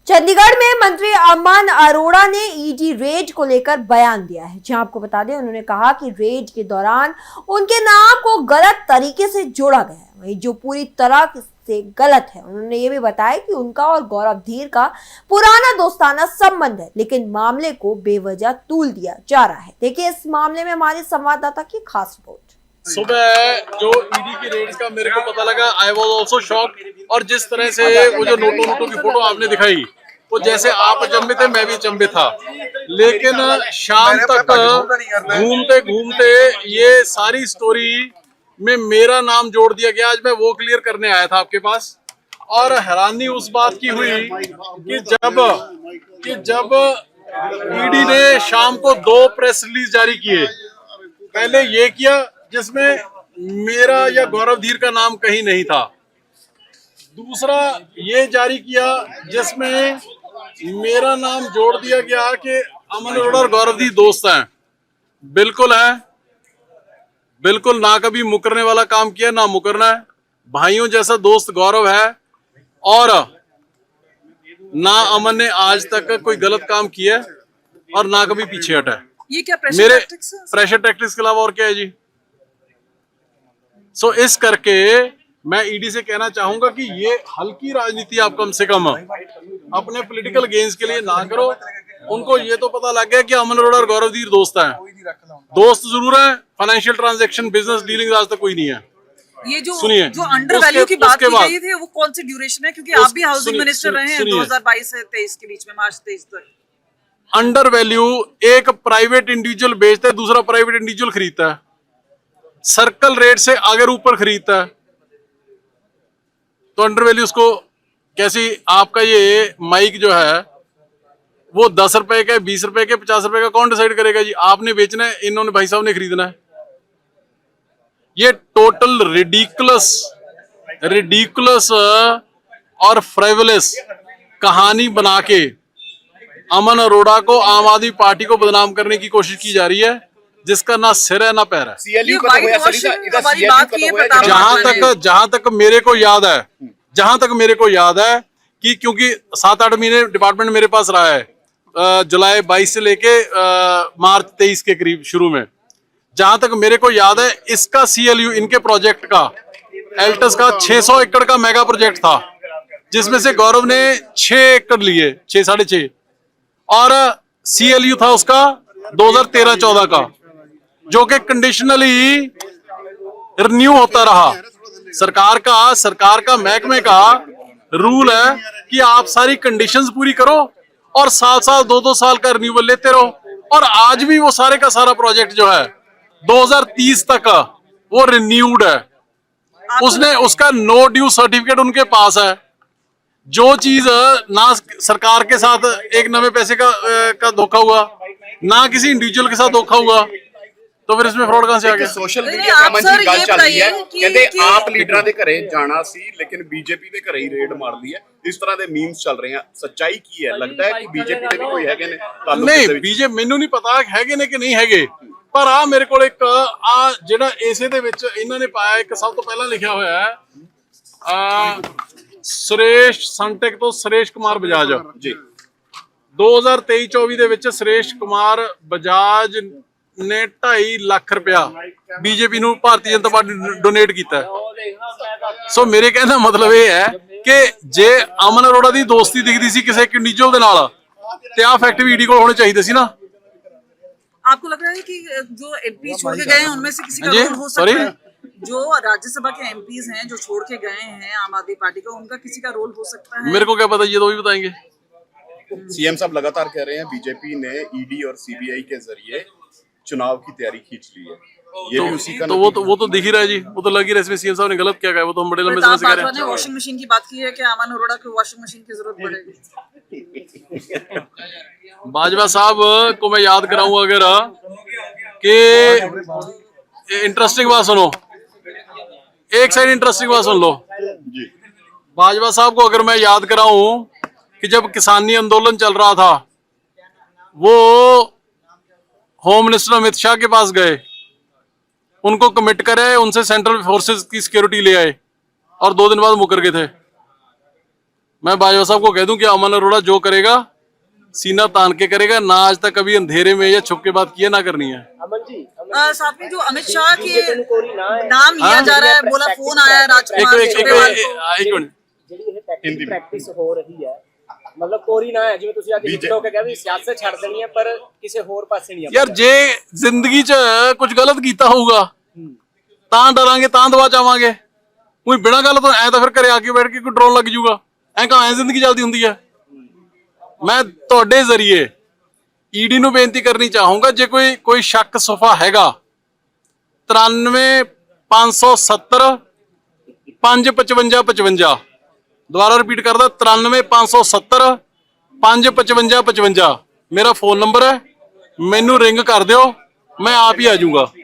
चंडीगढ़ में मंत्री अमन अरोड़ा ने ईडी रेड को लेकर बयान दिया है। जहां आपको बता दें, उन्होंने कहा कि रेड के दौरान उनके नाम को गलत तरीके से जोड़ा गया है, वही जो पूरी तरह से गलत है। उन्होंने ये भी बताया कि उनका और गौरव धीर का पुराना दोस्ताना संबंध है, लेकिन मामले को बेवजह तूल दिया जा रहा है। देखिए इस मामले में हमारे संवाददाता की खास रिपोर्ट। सुबह जो ईडी की रेड्स का मेरे को पता लगा, आई वॉज ऑल्सो शॉक। और जिस तरह से वो जो नोटों की फोटो आपने दिखाई, वो जैसे आप अचंभे थे मैं भी अचंभे था। लेकिन शाम तक घूमते घूमते ये सारी स्टोरी में मेरा नाम जोड़ दिया गया। आज मैं वो क्लियर करने आया था आपके पास। और हैरानी उस बात की हुई कि जब ईडी ने शाम को 2 प्रेस रिलीज जारी किए। पहले ये किया जिसमें मेरा या गौरव धीर का नाम कहीं नहीं था। दूसरा ये जारी किया जिसमें मेरा नाम जोड़ दिया गया कि अमन अरोड़ा और गौरव धीर दोस्त हैं। बिल्कुल है, बिल्कुल ना कभी मुकरने वाला काम किया ना मुकरना है। भाइयों जैसा दोस्त गौरव है और ना अमन ने आज तक कोई गलत काम किया और ना कभी पीछे हटा है। ये क्या मेरे प्रेशर टैक्टिक्स के अलावा और क्या है जी। सो इस करके मैं ईडी से कहना चाहूंगा कि ये हल्की राजनीति आप कम से कम अपने पॉलिटिकल गेन्स के लिए ना करो। उनको ये तो पता लग गया कि अमन अरोड़ा और गौरव धीर दोस्त हैं। दोस्त जरूर हैं, फाइनेंशियल ट्रांजैक्शन बिजनेस डीलिंग आज तक कोई नहीं है। ये जो सुनिए, जो अंडर वैल्यू की बात की गई थी वो कौन सी ड्यूरेशन है? क्योंकि आप भी हाउसिंग मिनिस्टर रहे हैं 2022 से 23 के बीच में, मार्च 23 तक। अंडर वैल्यू एक प्राइवेट इंडिविजुअल बेचता है, दूसरा प्राइवेट इंडिविजुअल खरीदता है, सर्कल रेट से अगर ऊपर खरीदता है तो अंडर वैल्यू उसको कैसी। आपका ये माइक जो है वो 10 रुपए का, 20 रुपए के, 50 रुपए का कौन डिसाइड करेगा जी? आपने बेचना है, इन्होंने भाई साहब ने खरीदना है। ये टोटल रिडिकुलस और फ्रेवलेस कहानी बना के अमन अरोड़ा को, आम आदमी पार्टी को बदनाम करने की कोशिश की जा रही है, जिसका ना सिर है ना पैर है। जहां तक मेरे को याद है कि क्योंकि 7-8 महीने डिपार्टमेंट मेरे पास रहा है, जुलाई 22 से लेके मार्च 23 के करीब शुरू में। जहां तक मेरे को याद है, इसका CLU इनके प्रोजेक्ट का एल्टस का 600 एकड़ का मेगा प्रोजेक्ट था, जिसमें से गौरव ने 6 एकड़ लिए, 6-6.5, और CLU था उसका 2013-14 का, जो कि कंडीशनली रिन्यू होता रहा। सरकार का महकमे का रूल है कि आप सारी कंडीशंस पूरी करो और 7 2 साल का रिन्यूअल लेते रहो। और आज भी वो सारे का सारा प्रोजेक्ट जो है 2030 तक वो रिन्यूड है। उसका नो ड्यू सर्टिफिकेट उनके पास है। जो चीज ना सरकार के साथ एक नवे पैसे का धोखा हुआ, ना किसी इंडिविजुअल के साथ धोखा हुआ, तो फिर इसमें फ्रॉड कहां से आ गया? सोशल मीडिया ਤੇ ਅਮਨ ਜੀ ਗੱਲ ਚੱਲ ਰਹੀ ਹੈ, ਕਹਿੰਦੇ ਆਪ ਲੀਡਰਾਂ ਦੇ ਘਰੇ ਜਾਣਾ ਸੀ ਲੇਕਿਨ ਬੀਜੇਪੀ ਦੇ ਘਰੇ ਹੀ ਰੇਡ ਮਾਰ ਲਈ ਹੈ। ਇਸ ਤਰ੍ਹਾਂ ਦੇ ਮੀਮਸ ਚੱਲ ਰਹੇ ਆ, ਸੱਚਾਈ ਕੀ ਹੈ? ਲੱਗਦਾ ਹੈ ਕਿ ਬੀਜੇਪੀ ਦੇ ਵੀ ਕੋਈ ਹੈਗੇ ਨੇ ਤਾਲੁਕ? ਨਹੀਂ, ਬੀਜੇਪੀ ਮੈਨੂੰ ਨਹੀਂ ਪਤਾ ਹੈਗੇ ਨੇ ਕਿ ਨਹੀਂ ਹੈਗੇ, ਪਰ ਆ ਮੇਰੇ ਕੋਲ ਇੱਕ ਆ ਜਿਹੜਾ ਏਸੇ ਦੇ ਵਿੱਚ ਇਹਨਾਂ ਨੇ ਪਾਇਆ, ਇੱਕ ਸਭ ਤੋਂ ਪਹਿਲਾਂ ਲਿਖਿਆ ਹੋਇਆ ਹੈ ਸੁਰੇਸ਼ ਸੰਟੈਕ ਤੋਂ ਸੁਰੇਸ਼ ਕੁਮਾਰ ਬਜਾਜ ਜੀ। 2023-24 ਦੇ ਵਿੱਚ ਸੁਰੇਸ਼ ਕੁਮਾਰ ਬਜਾਜ ने 2.5 लाख रुपया बीजेपी ਨੂੰ ਭਾਰਤੀ ਜਨਤਾ ਪਾਰਟੀ ਡੋਨੇਟ ਕੀਤਾ। ਸੋ ਮੇਰੇ ਕਹਿਣ ਦਾ ਮਤਲਬ ਇਹ ਹੈ ਕਿ ਜੇ ਅਮਨ ਅਰੋੜਾ ਦੀ ਦੋਸਤੀ ਦਿਖਦੀ ਸੀ ਕਿਸੇ ਇੰਡੀਵਿਜੂਅਲ ਦੇ ਨਾਲ, ਤੇ ਆ ਫੈਕਟ ਵੀ ਈਡੀ ਕੋਲ ਹੋਣੇ ਚਾਹੀਦੇ ਸੀ ना। आपको लग रहा है कि जो MP छोड़ के गए हैं उनमें से किसी का रोल हो सकता है? जो राज्यसभा के MPs हैं जो छोड़ के गए हैं आम आदमी पार्टी का, उनका किसी का रोल हो सकता है? मेरे को क्या पता, ये तो भी बताएंगे। सीएम साहब लगातार कह रहे हैं बीजेपी ने ईडी और CBI के जरिए चुनाव की तैयारी खींच ली है। ये भी उसी का वो तो दिख ही रहा है जी, वो तो लग ही रहा है। इसमें सीएम साहब ने गलत क्या कहा, वो तो हम बड़े लंबे समय से कह रहे हैं। वॉशिंग मशीन की बात की है कि अमन अरोड़ा को वॉशिंग मशीन की जरूरत पड़ेगी। बाजवा साहब को मैं याद कराऊंगा अगर कि इंटरेस्टिंग बात सुनो, एक साइड इंटरेस्टिंग बात सुन लो। बाजवा साहब को अगर मैं याद कराऊं कि जब किसानी आंदोलन चल रहा था, वो होम मिनिस्टर अमित शाह के पास गए, उनको कमिट करे, उनसे सेंट्रल फोर्सेस की सिक्योरिटी ले आए और 2 दिन बाद मुकर गए थे। मैं बाजवा साहब को कह दूं कि अमन अरोड़ा जो करेगा सीना तान के करेगा, ना आज तक कभी अंधेरे में या छुप के बात किए ना करनी है। अमन जी साथ में जो अमित शाह के नाम लिया जा रहा है, बोला फोन आया राजकुमार एक मिनट ਜਿਹੜੀ ਇਹ ਟੈਕਟਿਕ ਪ੍ਰੈਕਟਿਸ ਹੋ ਰਹੀ ਹੈ ਮਤਲਬ ਕੋਰੀ ਨਾ ਹੈ ਜਿਵੇਂ ਤੁਸੀਂ ਅੱਜ ਹਿੱਟ ਹੋ ਕੇ ਕਹਿੰਦੇ ਸਿਆਸਤ ਛੱਡ ਦੇਣੀ ਹੈ ਪਰ ਕਿਸੇ ਹੋਰ ਪਾਸੇ ਨਹੀਂ ਯਾਰ ਜੇ ਜ਼ਿੰਦਗੀ 'ਚ ਕੁਝ ਗਲਤ ਕੀਤਾ ਹੋਊਗਾ ਤਾਂ ਡਰਾਂਗੇ, ਤਾਂ ਦਵਾ ਚਾਵਾਂਗੇ। ਕੋਈ ਬਿਨਾਂ ਗੱਲ ਤੋਂ ਐ ਤਾਂ ਫਿਰ ਘਰੇ ਆ ਕੇ ਬੈਠ ਕੇ ਕੋਈ ਡਰੋਨ ਲੱਗ ਜੂਗਾ, ਐ ਕਹਾਂ ਐ ਜ਼ਿੰਦਗੀ ਚੱਲਦੀ ਹੁੰਦੀ ਹੈ। ਮੈਂ ਤੁਹਾਡੇ ਜ਼ਰੀਏ ਈਡੀ ਨੂੰ ਬੇਨਤੀ ਕਰਨੀ ਚਾਹੂੰਗਾ, ਜੇ ਕੋਈ ਸ਼ੱਕ ਸੁਫਾ ਹੈਗਾ 93 570 555 55, ਦੁਬਾਰਾ ਰਿਪੀਟ ਕਰਦਾ 93 570 555 55 ਮੇਰਾ ਫੋਨ ਨੰਬਰ ਹੈ, ਮੈਨੂੰ ਰਿੰਗ ਕਰ ਦਿਓ, ਮੈਂ ਆਪ ਹੀ ਆ ਜਾਊਂਗਾ।